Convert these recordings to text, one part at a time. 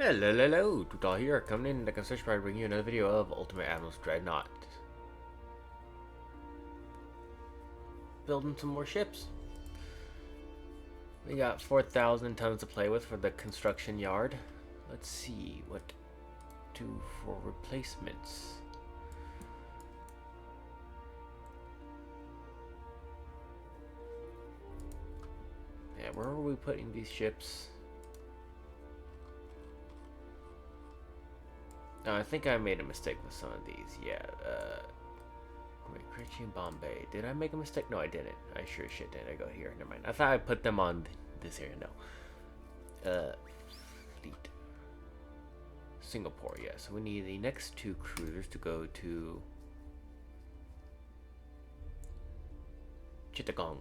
Hello, Tutal here, coming in like a search bar bringing you another video of Ultimate Admiral's Dreadnought. Building some more ships. We got 4,000 tons to play with for the construction yard. Let's see what to do for replacements. Yeah, where are we putting these ships? I think I made a mistake with some of these. Yeah, wait, Krejci and Bombay. Did I make a mistake? No, I didn't. I sure as shit didn't. I go here. Never mind. I thought I put them on this area. No. Fleet. Singapore, yeah. So we need the next two cruisers to go to Chittagong.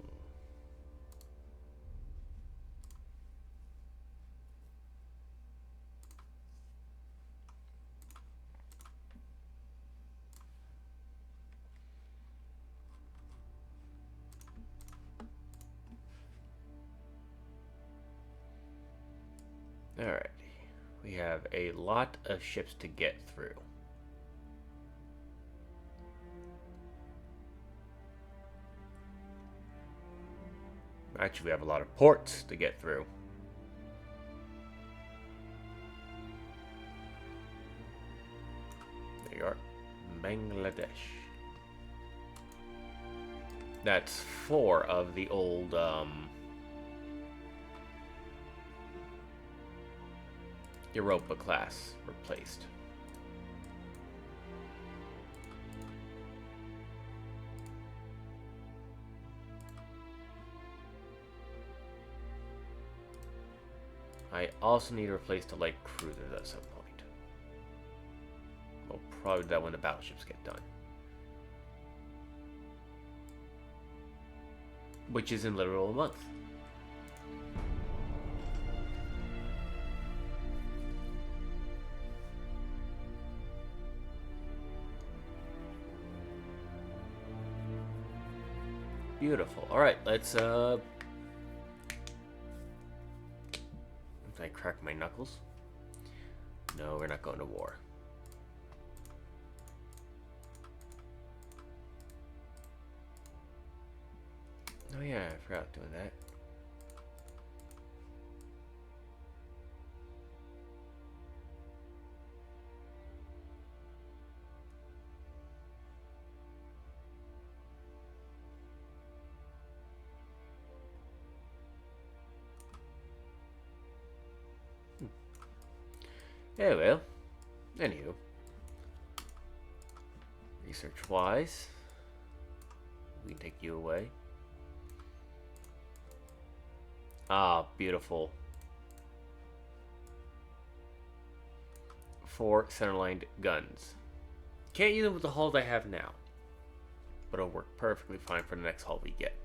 Alright, we have a lot of ships to get through. Actually, we have a lot of ports to get through. There you are, Bangladesh. That's 4 of the old, Europa class replaced. I also need to replace the light cruisers at some point. Well, probably that when the battleships get done. Which is in literal a month. Beautiful. Alright, let's I crack my knuckles? No, we're not going to war. Oh yeah, I forgot doing that. Yeah, well, anywho, research-wise, we can take you away. Ah, beautiful. 4 centerline guns. Can't use them with the hulls I have now, but it'll work perfectly fine for the next hull we get.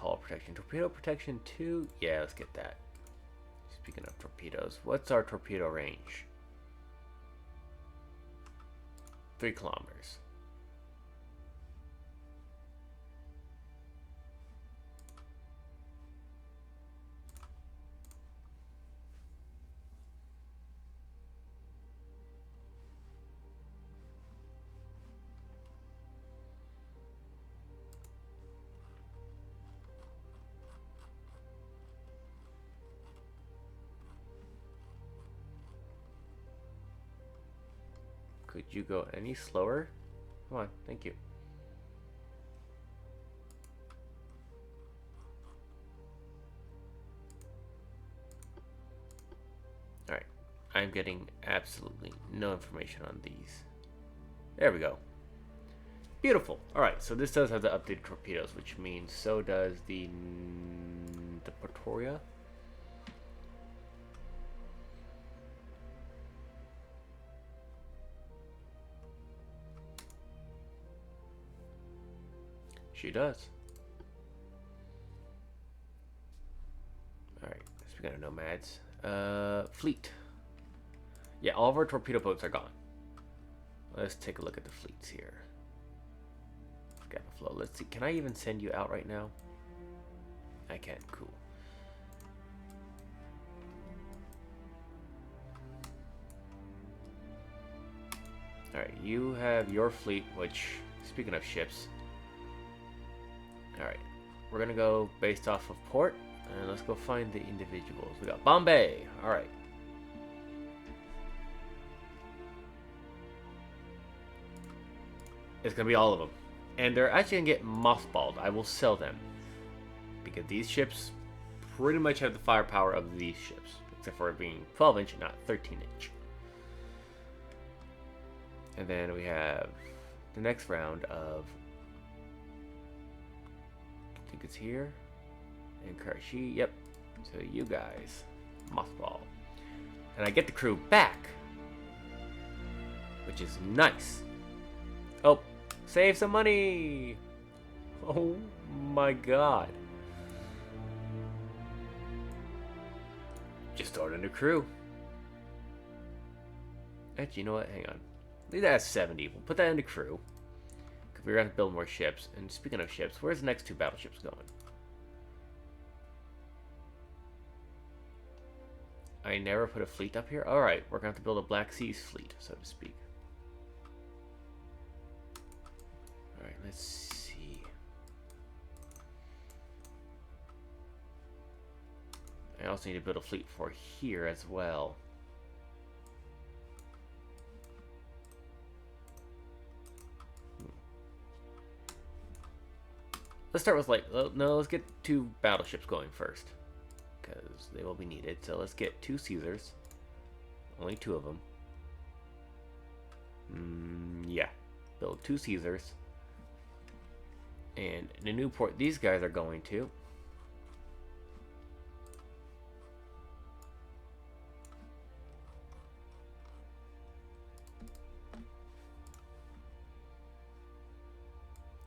Hull protection. Torpedo protection 2? Yeah, let's get that. Speaking of torpedoes, what's our torpedo range? 3 kilometers. Could you go any slower? Come on, thank you. Alright, I'm getting absolutely no information on these. There we go. Beautiful. Alright, so this does have the updated torpedoes, which means so does the Pretoria. She does. Alright, speaking of nomads. Fleet. Yeah, all of our torpedo boats are gone. Let's take a look at the fleets here. Got the flow. Let's see. Can I even send you out right now? I can. Cool. Alright, you have your fleet, which, speaking of ships... Alright, we're gonna go based off of port, and let's go find the individuals. We got Bombay! Alright. It's gonna be all of them. And they're actually gonna get mothballed. I will sell them. Because these ships pretty much have the firepower of these ships. Except for it being 12-inch and not 13-inch. And then we have the next round of... I think it's here. And Karachi. Yep. So you guys. Mothball. And I get the crew back. Which is nice. Oh. Save some money! Oh my god. Just start a new crew. Actually, you know what? Hang on. Leave that at 70. We'll put that in the crew. Because we're going to build more ships. And speaking of ships, where's the next 2 battleships going? I never put a fleet up here? Alright, we're going to have to build a Black Seas fleet, so to speak. Alright, let's see. I also need to build a fleet for here as well. Let's start with no, let's get 2 battleships going first. Because they will be needed. So let's get 2 Caesars. Only 2 of them. Yeah. Build 2 Caesars. And the new port these guys are going to.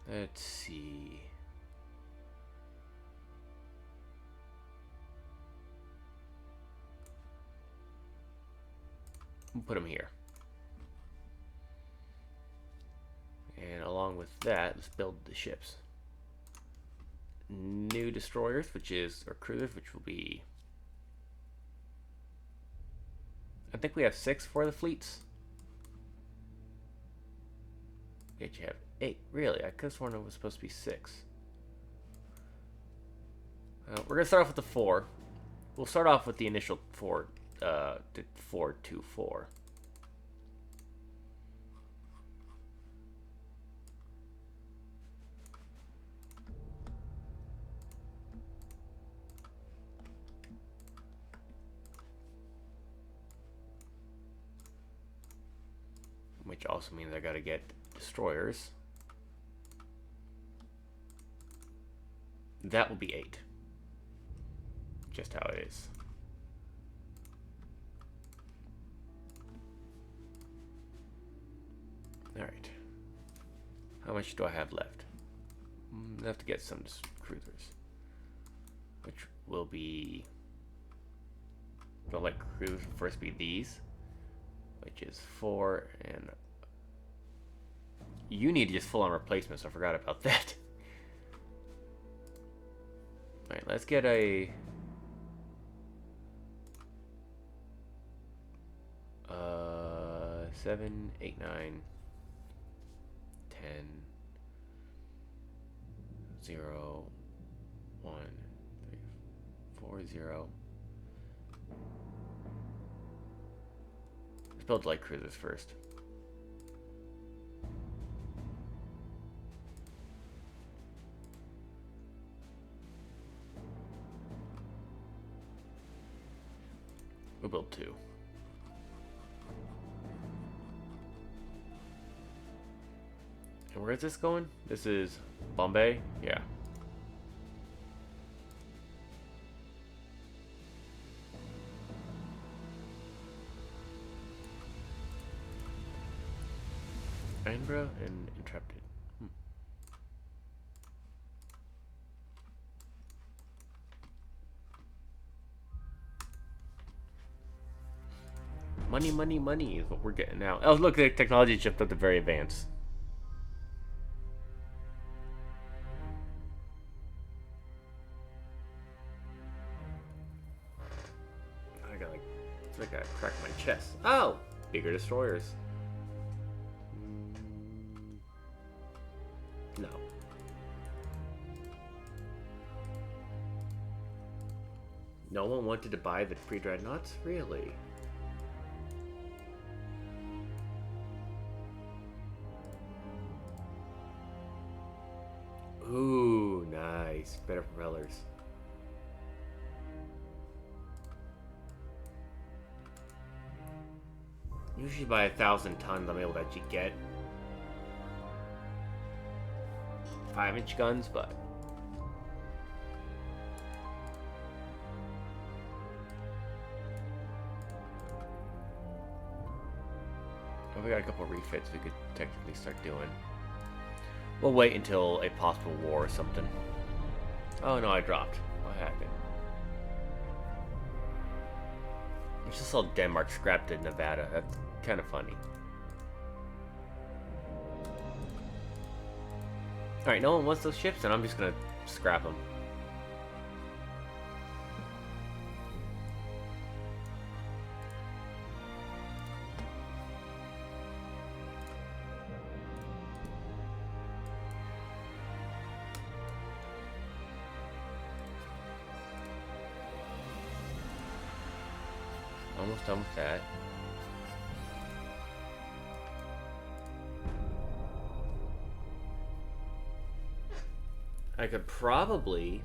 Let's see. We'll put them here. And along with that, let's build the ships. New destroyers, or cruisers, which will be... I think we have 6 for the fleets. Yet you have 8. Really? I could have sworn it was supposed to be 6. We're going to start off with the 4. We'll start off with the initial 4, the 424. Which also means I gotta get destroyers. That will be 8. Just how it is. Alright. How much do I have left? I have to get some cruisers. Which will be... Don't let cruisers first be these. Which is 4, and... You need just full-on replacements, I forgot about that. Alright, let's get a... 7, 8, 9, 10, 0, 1, 3, 4, 0. Let's build light cruisers first. We'll build 2. And where is this going? This is Bombay? Yeah. Admiral and Intrepid. Money, money, money is what we're getting now. Oh, look, the technology shipped up to very advanced. I gotta crack my chest. Oh! Bigger destroyers. No. No one wanted to buy the pre-Dreadnoughts? Really? Ooh, nice. Better propellers. Usually by 1,000 tons, I'm able to actually get 5-inch guns, but we got a couple refits we could technically start doing. We'll wait until a possible war or something. Oh no, I dropped. What happened? I just saw Denmark scrapped in Nevada. That's kind of funny. Alright, no one wants those ships, and I'm just gonna scrap them. Almost done with that. I could probably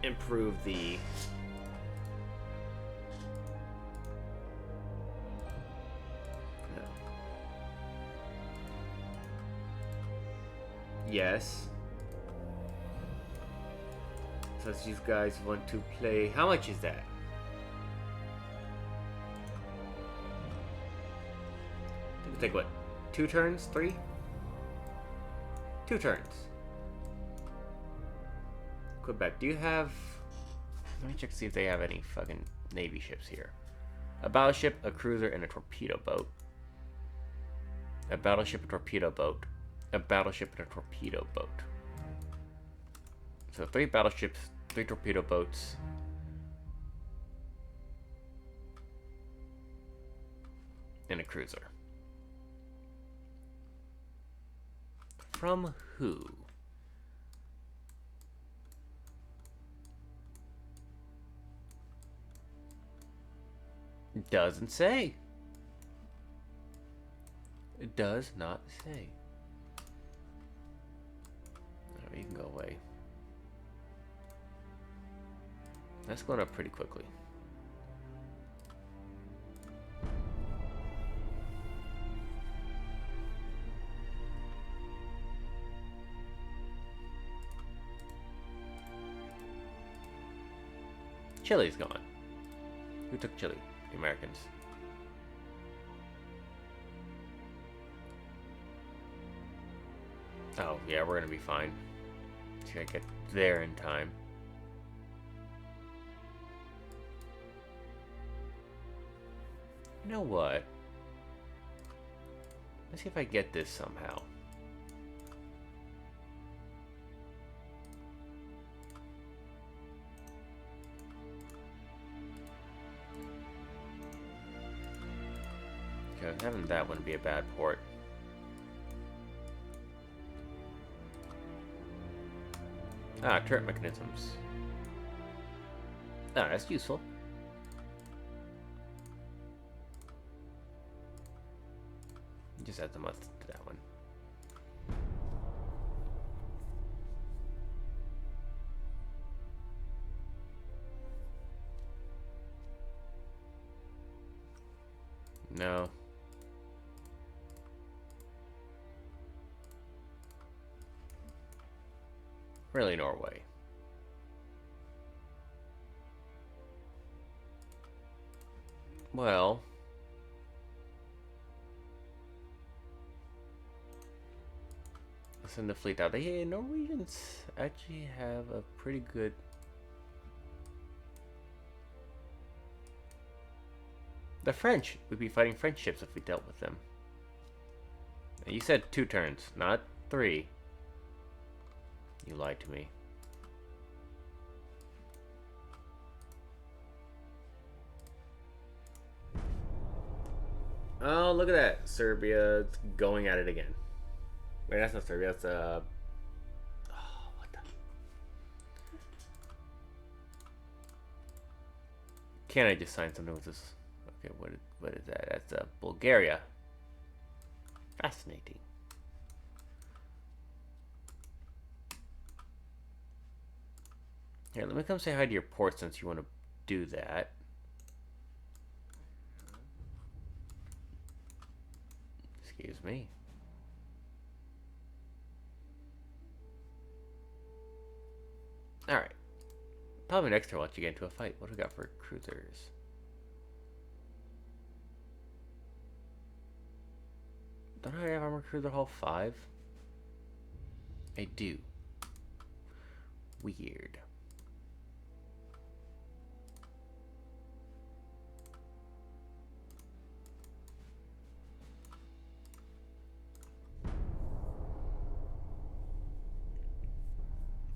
improve the yes. Since these guys want to play, how much is that? It would take what? 2 turns? 3? 2 turns. Quebec, do you have... Let me check to see if they have any fucking Navy ships here. A battleship, a cruiser, and a torpedo boat. A battleship, a torpedo boat. A battleship, and a torpedo boat. So 3 battleships, 3 torpedo boats. And a cruiser. From who? It doesn't say. It does not say. Oh, you can go away. That's going up pretty quickly. Chile's gone. Who took Chile? The Americans. Oh, yeah, we're gonna be fine. Just gotta get there in time. You know what? Let's see if I get this somehow. Okay, having that wouldn't be a bad port. Ah, turret mechanisms. Ah, that's useful. Just add the must to that one. No. Really, Norway. Well, let's send the fleet out. Hey, Norwegians actually have a pretty good... The French. We'd be fighting French ships if we dealt with them. You said 2 turns, not 3. You lied to me. Oh, look at that. Serbia going at it again. Wait, that's not Serbia. That's, oh, what the... Can't I just sign something with this? Okay, what is that? That's Bulgaria. Fascinating. Here, let me come say hi to your port since you want to do that. Excuse me. Alright. Probably next turn I'll let you get into a fight. What do we got for cruisers? Don't I have armor cruiser hull 5? I do. Weird.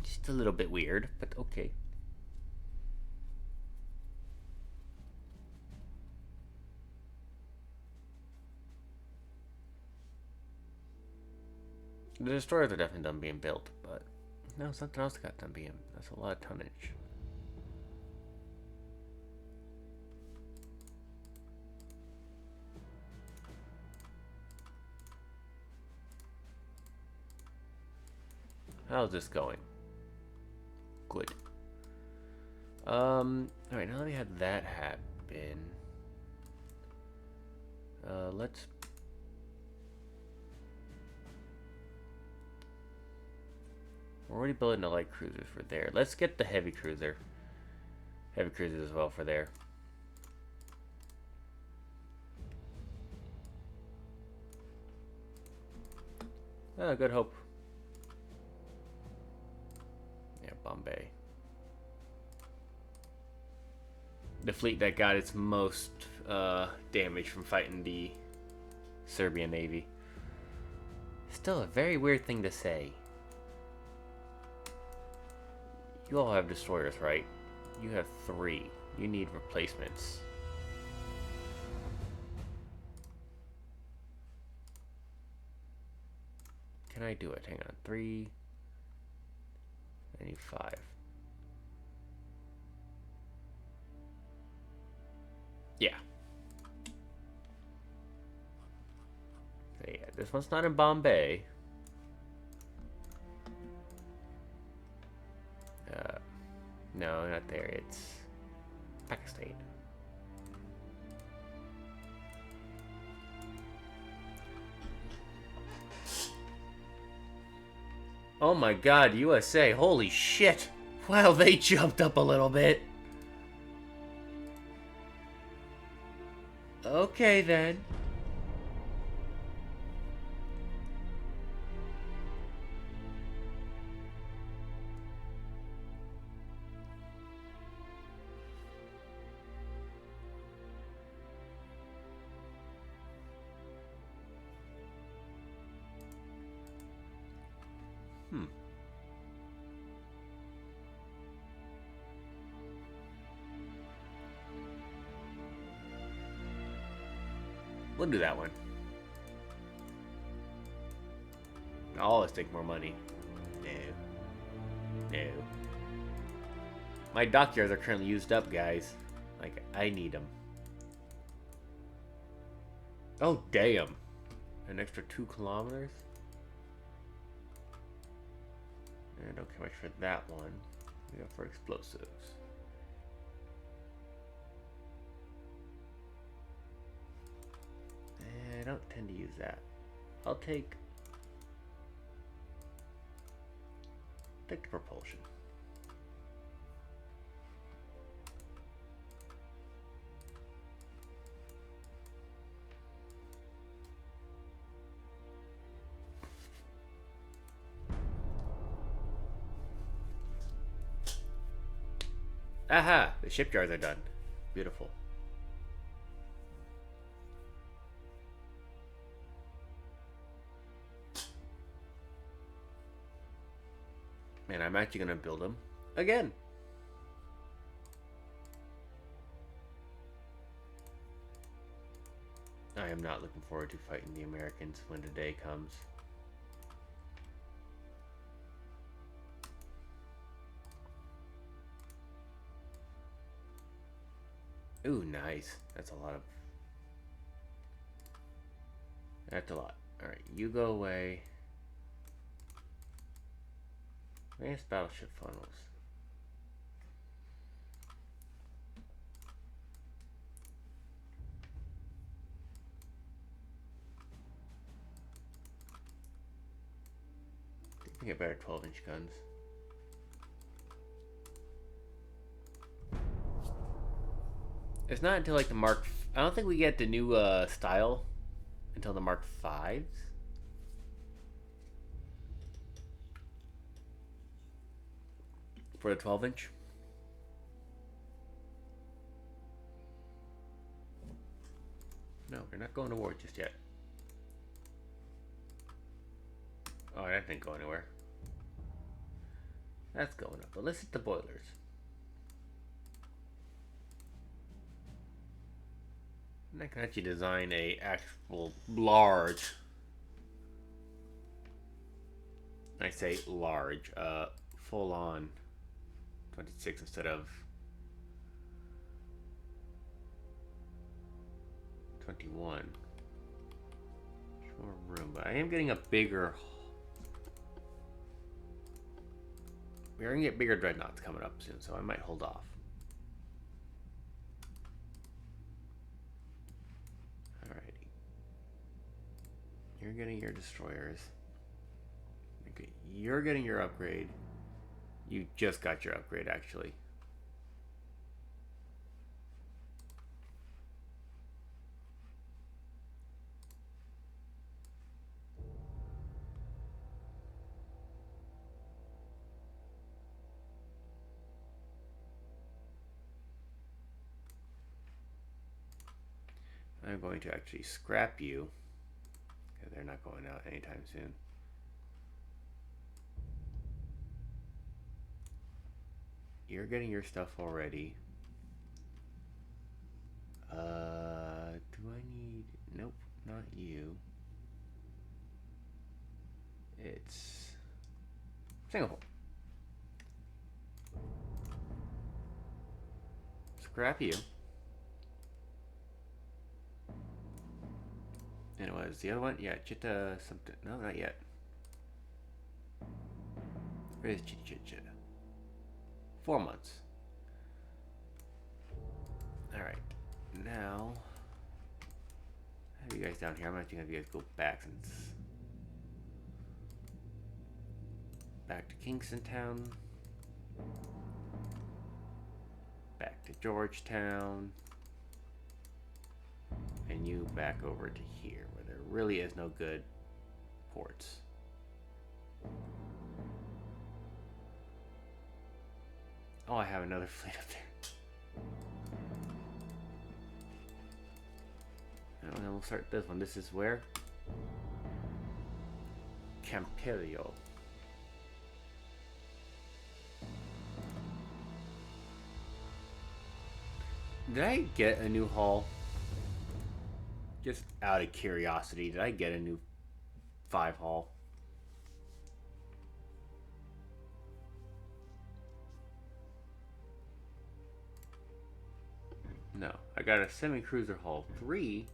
Just a little bit weird, but okay. The destroyers are definitely done being built, but no, something else got done being. That's a lot of tonnage. How's this going? Good. Alright, now that we had that happen, let's... We're already building the light cruisers for there. Let's get the heavy cruiser. Heavy cruisers as well for there. Ah, Good Hope. Yeah, Bombay. The fleet that got its most damage from fighting the Serbian Navy. Still a very weird thing to say. You all have destroyers, right? You have 3. You need replacements. Can I do it? Hang on. 3. I need 5. Yeah. So yeah, this one's not in Bombay. No, not there. It's Pakistan. Oh my god, USA. Holy shit. Wow, they jumped up a little bit. Okay, then. We'll do that one. I'll always take more money. No. No. My dockyards are currently used up, guys. Like, I need them. Oh, damn. An extra 2 kilometers? And okay, much for that one. We got for explosives. I don't tend to use that. I'll take the propulsion. Aha! The shipyards are done. Beautiful. Man, I'm actually gonna build them again. I am not looking forward to fighting the Americans when the day comes. Ooh, nice. That's a lot of... That's a lot. Alright, you go away. Advanced battleship funnels. I think we get better 12-inch guns. It's not until like the Mark... I don't think we get the new style until the Mark 5s. For the 12-inch. No, we're not going to war just yet. Oh, that didn't go anywhere. That's going up. But let's hit the boilers. And I can actually design a actual large. I say large, full on 26 instead of 21. There's more room, but I am getting a bigger. We're gonna get bigger dreadnoughts coming up soon, so I might hold off. Alrighty. You're getting your destroyers. Okay, you're getting your upgrade. You just got your upgrade, actually. I'm going to actually scrap you. They're not going out anytime soon. You're getting your stuff already. Do I need... Nope, not you. It's... Singapore. Scrap you. And it was the other one? Yeah, Chitta something. No, not yet. Where is Chitta? 4 months. Alright. Now, I have you guys down here. I'm going to have you guys go back since. Back to Kingston Town. Back to Georgetown. And you back over to here, where there really is no good ports. Oh, I have another fleet up there. And then we'll start this one. This is where? Camperio. Did I get a new hull? Just out of curiosity, did I get a new 5 hull? No, I got a semi-cruiser hull 3,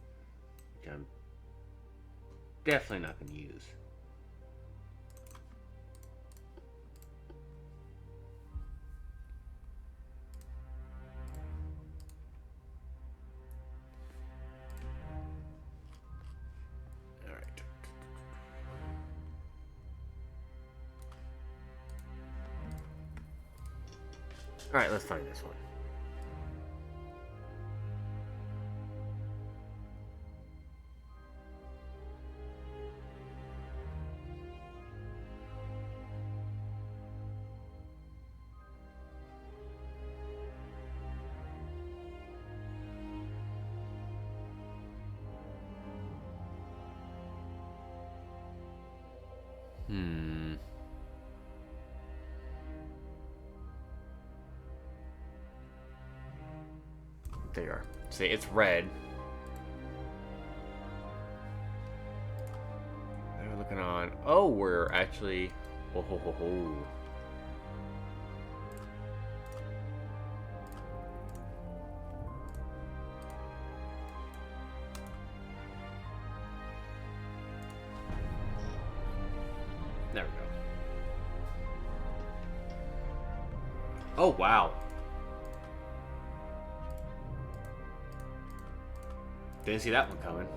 which I'm definitely not going to use. Alright, let's find this one. There you are. See, it's red. Working on. Oh, we're actually. Oh ho ho ho. There we go. Oh wow. Didn't see that one coming.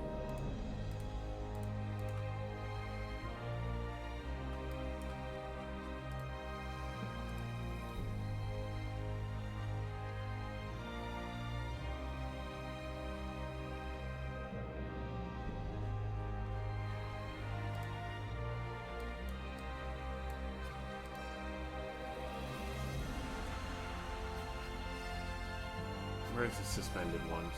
Where's the suspended ones?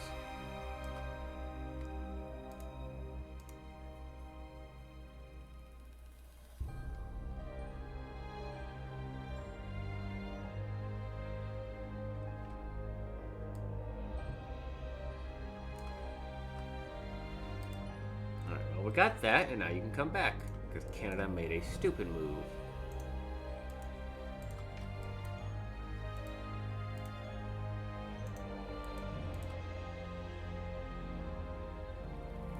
Alright, well, we got that, and now you can come back. Because Canada made a stupid move.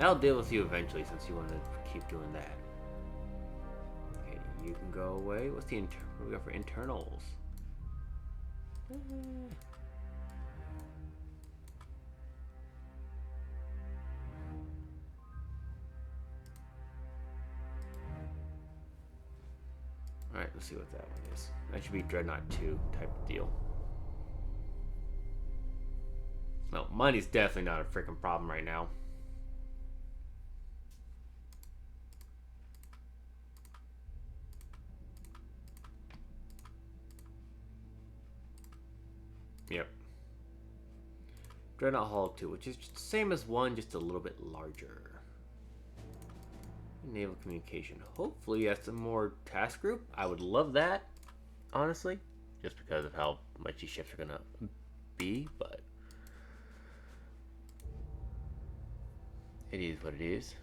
I'll deal with you eventually since you want to keep doing that. Okay, you can go away. What's the what do we got for internals? Alright, let's see what that one is. That should be Dreadnought 2 type of deal. No, money's definitely not a freaking problem right now. Yep. Dreadnought Hall 2, which is just the same as 1, just a little bit larger. Naval communication. Hopefully that's a more task group. I would love that, honestly, just because of how much these ships are gonna be, but it is what it is.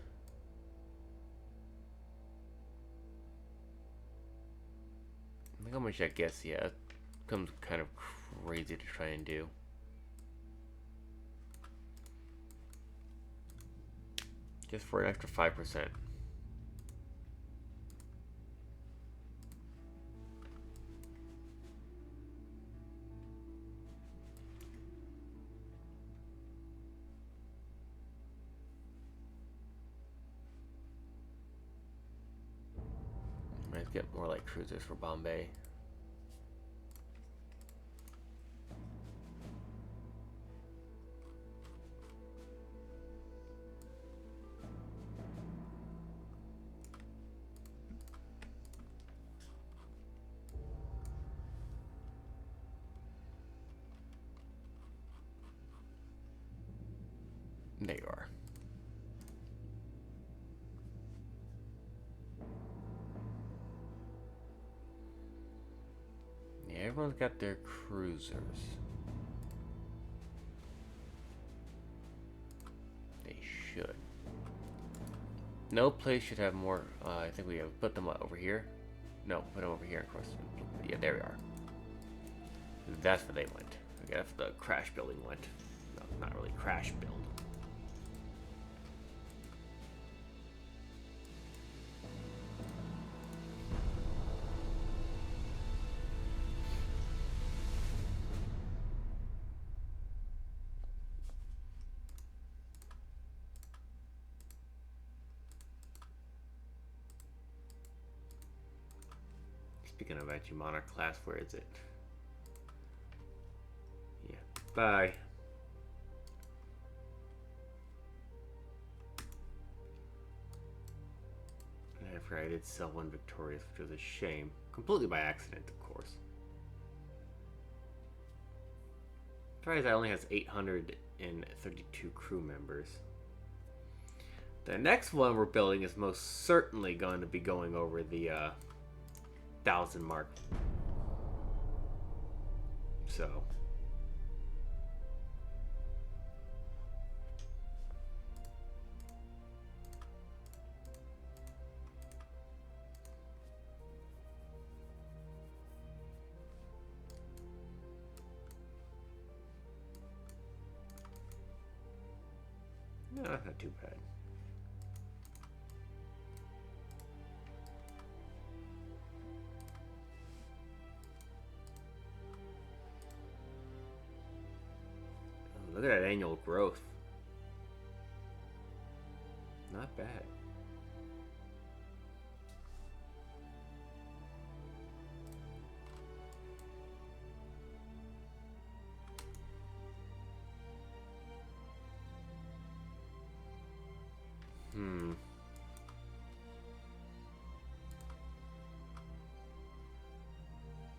Look how much I guess, yeah, it becomes kind of crazy to try and do. Just for an extra 5%. Let's get more like cruisers for Bombay. There you are. Yeah, everyone's got their cruisers. They should. No place should have more. I think we have put them over here. No, put them over here, of course. Yeah, there we are. That's where they went. Okay, that's where the crash building went. No, not really crash build. Speaking of anti-monarch class, where is it? Yeah, bye. And I forgot I did sell one Victorious, which was a shame. Completely by accident, of course. Victorious only has 832 crew members. The next one we're building is most certainly going to be going over the 1,000 mark. So No, that's not too bad. Oh, look at that annual growth. Not bad.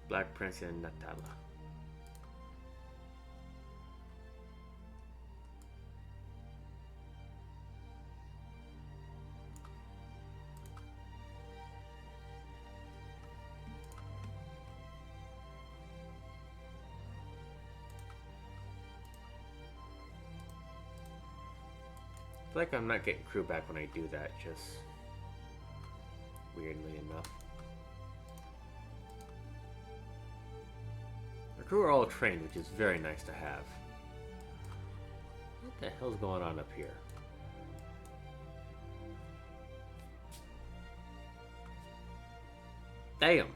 Black Prince and Natala. I feel like I'm not getting crew back when I do that, just weirdly enough. The crew are all trained, which is very nice to have. What the hell's going on up here? Damn!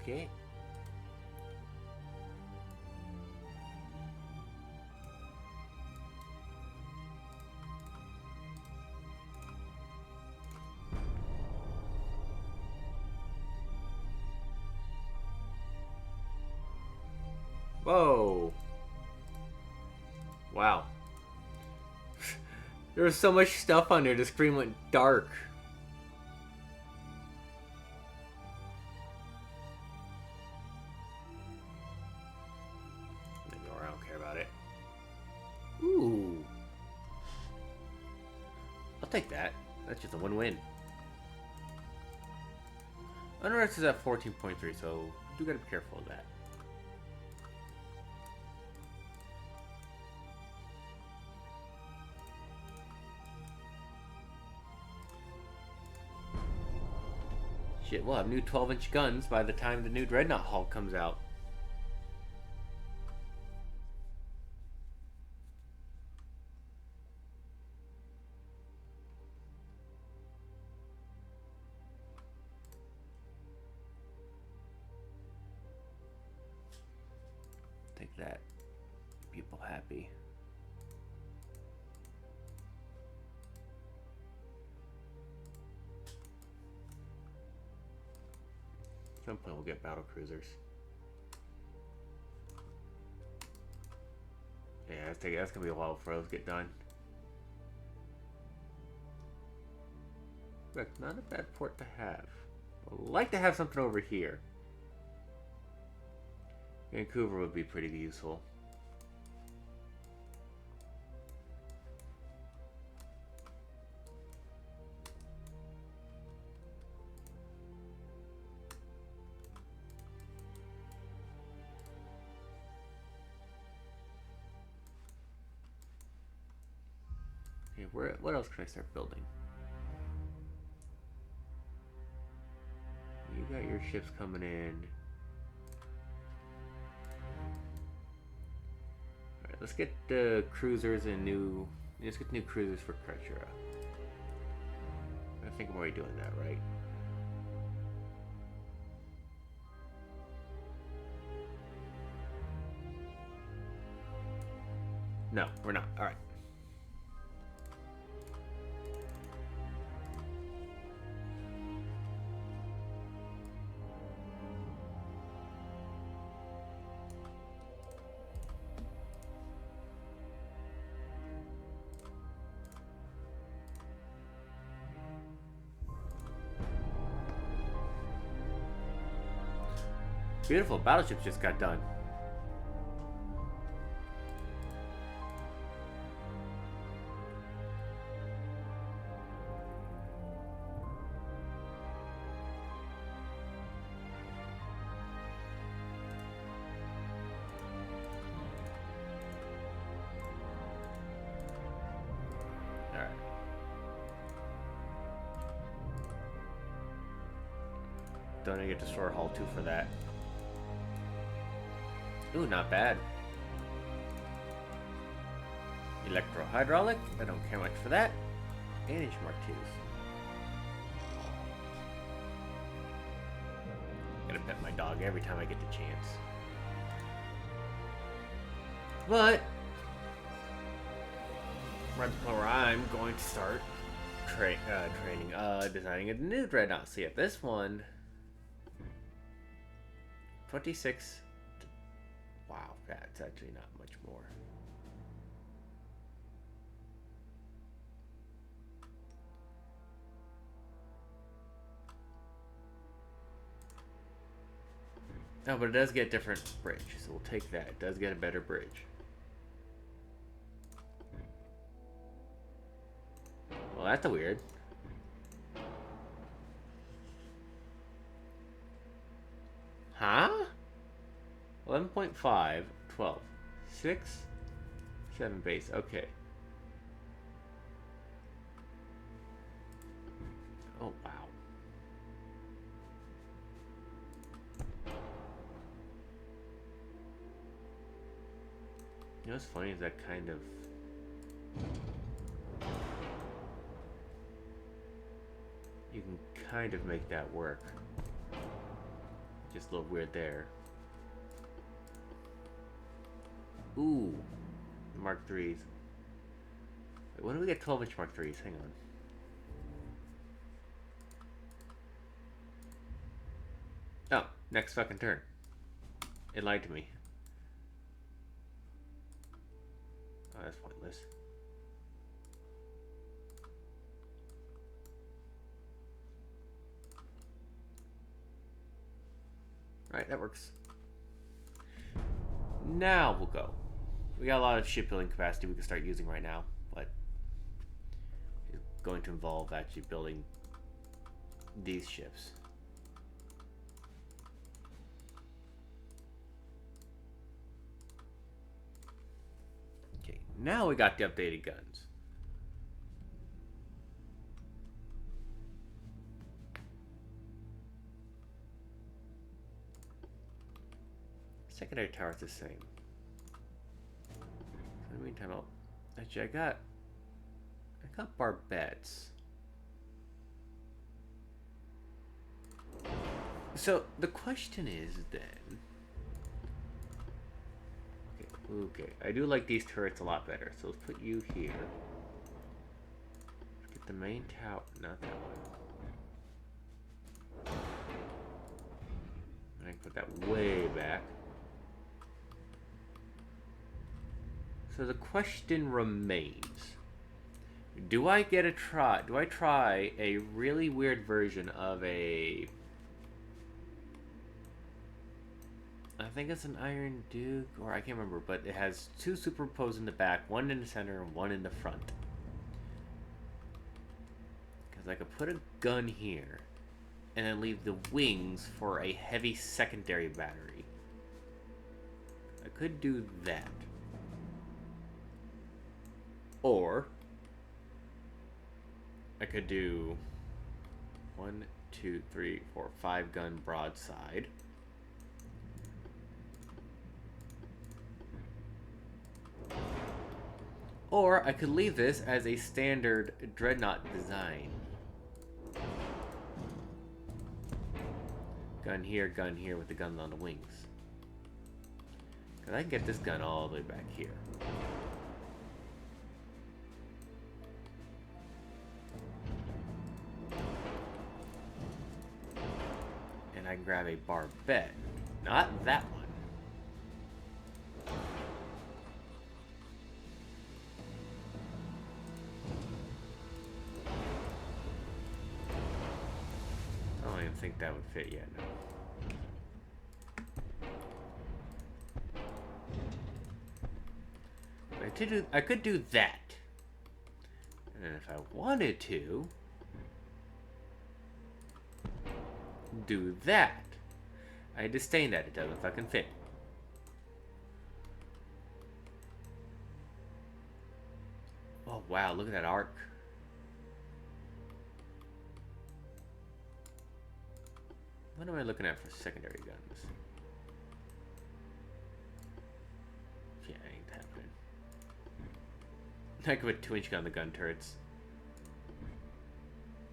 Okay. Whoa. Wow. There was so much stuff on there, the screen went dark. Ignore, I don't care about it. Ooh. I'll take that. That's just a win-win. Unrest is at 14.3, so do gotta be careful of that. Shit, we'll have new 12-inch guns by the time the new Dreadnought hull comes out. Take that. People happy. At some point we'll get battle cruisers. Yeah, that's gonna be a while before those get done. But not a bad port to have. I'd like to have something over here. Vancouver would be pretty useful. Okay, what else can I start building? You got your ships coming in. Alright, let's get the cruisers and let's get new cruisers for Kretura. I think I'm already doing that, right? No, we're not. Alright. Beautiful, battleships just got done. Don't I get Destroyer Hull 2 for that? Ooh, not bad. Electro-hydraulic, I don't care much for that. 8-inch Mark IIs. Gotta pet my dog every time I get the chance. But we're at the point where I'm going to start designing a new Dreadnought. So yeah, this one 26. Wow, that's actually not much more. No, but it does get a different bridge, so we'll take that. It does get a better bridge. Well, that's weird. Huh? 11.5, 12. 6, 7 base. Okay. Oh, wow. You know what's funny is that kind of... You can kind of make that work. Just a little weird there. Ooh. Mark 3s. Wait, when do we get 12-inch Mark 3s? Hang on. Oh, next fucking turn. It lied to me. Oh, that's pointless. Right, that works. Now we'll go. We got a lot of shipbuilding capacity we can start using right now, but it's going to involve actually building these ships. Okay, now we got the updated guns. Secondary tower is the same. So in the meantime, actually I got barbettes. So the question is then, okay, I do like these turrets a lot better. So let's put you here. Let's get the main tower, not that one. I can put that way back. So the question remains, do I try a really weird version of a, I think it's an Iron Duke, or I can't remember, but it has two superimposed in the back, one in the center and one in the front. Because I could put a gun here, and then leave the wings for a heavy secondary battery. I could do that. Or I could do 1, 2, 3, 4, 5 gun broadside. Or I could leave this as a standard Dreadnought design. Gun here with the guns on the wings. Because I can get this gun all the way back here. I can grab a barbette. Not that one. I don't even think that would fit yet, no. I could do that. And then if I wanted to do that, I disdain that. It doesn't fucking fit. Oh wow, look at that arc. What am I looking at for secondary guns? Yeah, ain't happening. I could put 2-inch gun on the gun turrets.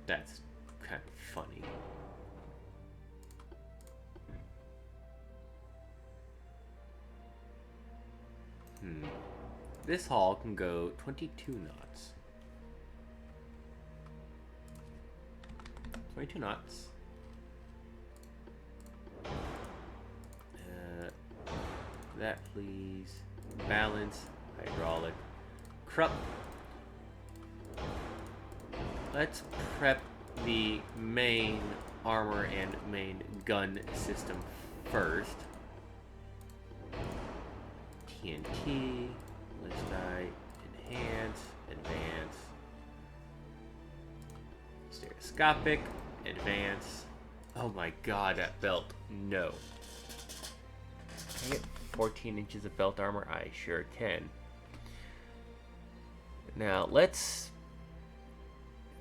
That's kind of funny. This hull can go 22 knots. 22 knots. That please. Balance. Hydraulic. Krupp. Let's prep the main armor and main gun system first. TNT. Listite. Enhance. Advance. Stereoscopic. Advance. Oh my god, that belt. No. Can I get 14 inches of belt armor? I sure can. Now, let's...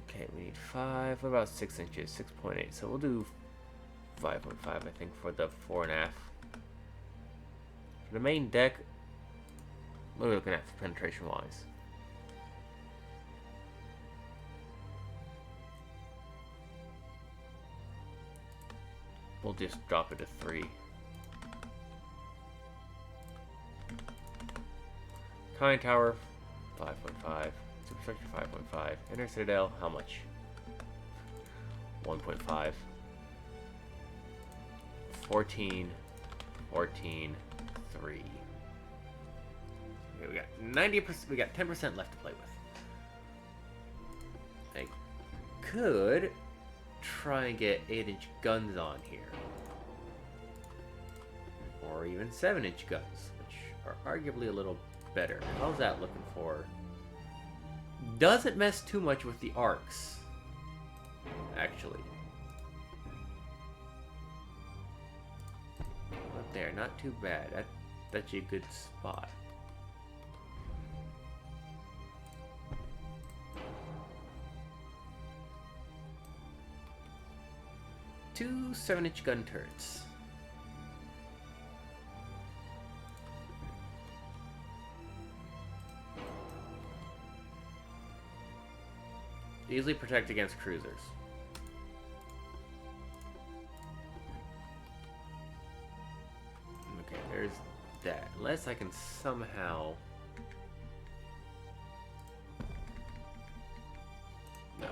Okay, we need 5. What about 6 inches? 6.8. So we'll do 5.5, I think, for the 4.5. For the main deck, what are we looking at for penetration-wise? We'll just drop it to 3. Conning tower, 5.5. Superstructure, 5.5. Inner citadel, how much? 1.5. 14. 14. 3. Okay, we got 90%. We got 10% left to play with. I could try and get 8-inch guns on here, or even 7-inch guns, which are arguably a little better. How's that looking for? Doesn't mess too much with the arcs, actually. Up there, not too bad. That's a good spot. Two 7-inch gun turrets. Easily protect against cruisers. Okay, there's that. Unless I can somehow... No.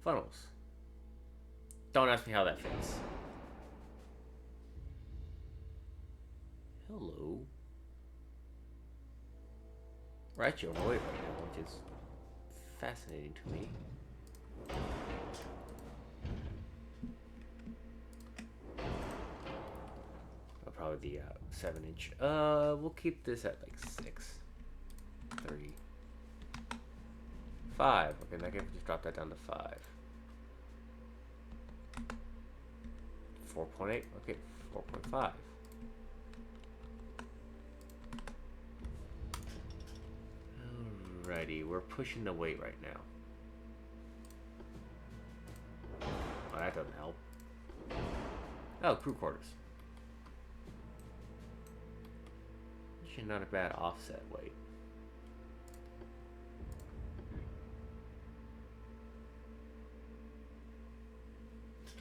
Funnels. Don't ask me how that fits. Hello. We're actually overweight right now, which is fascinating to me. Probably the 7-inch. We'll keep this at like 6. 3. 5. Okay, now I can just drop that down to 5. 4.8. Okay, 4.5. Alrighty, we're pushing the weight right now. Oh, that doesn't help. Oh, crew quarters. Actually, not a bad offset weight.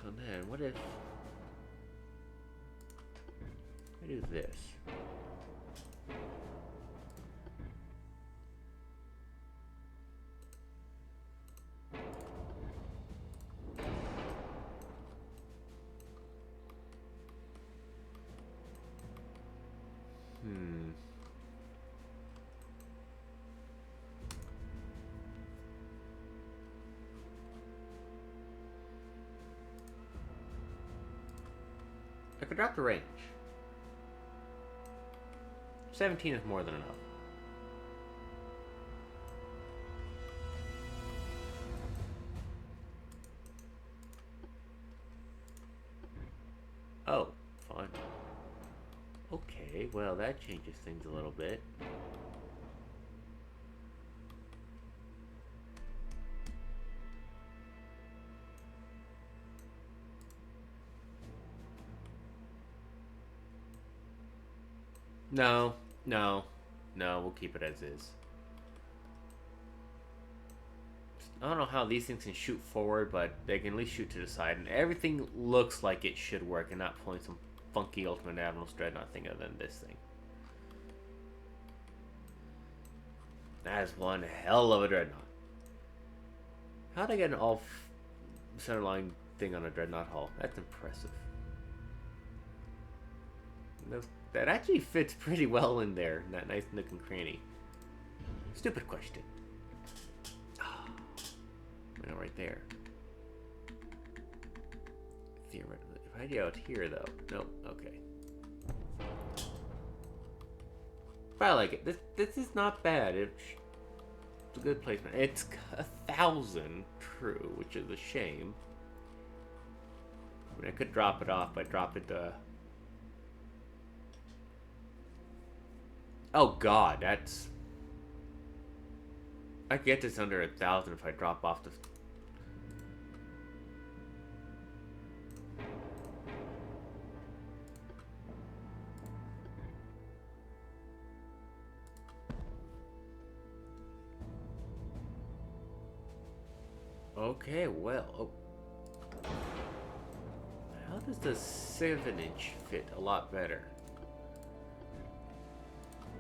So then, what if I do this? could drop the range. 17 is more than enough. Oh, fine. Okay, well that changes things a little bit. No, we'll keep it as is. I don't know how these things can shoot forward, but they can at least shoot to the side, and everything looks like it should work, and not pulling some funky Ultimate Admiral's Dreadnought thing other than this thing. That is one hell of a Dreadnought. How'd I get an all centerline thing on a Dreadnought hull? That's impressive. That actually fits pretty well in there, in that nice nook and cranny. Stupid question. Right there. Theoretically, if I get out here, though, nope. Okay. But I like it. This is not bad. It's a good placement. It's 1,000 true, which is a shame. I mean, I could drop it off, but drop it. Oh God, that's. I could get this under 1,000 if I drop off the. Okay, well, how does the 7-inch fit a lot better?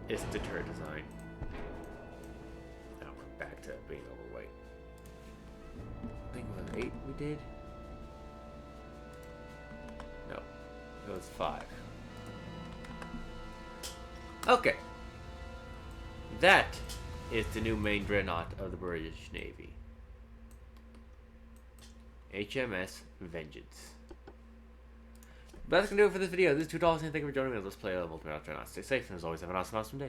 It's the turret design. Now we're back to being overweight. I think it was 8 we did? No, it was 5. Okay. That is the new main dreadnought of the British Navy. HMS Vengeance. But that's gonna do it for this video. This is $2, and thank you for joining me. Let's play a multiplayer Dreadnought. Stay safe, and as always, have an awesome day.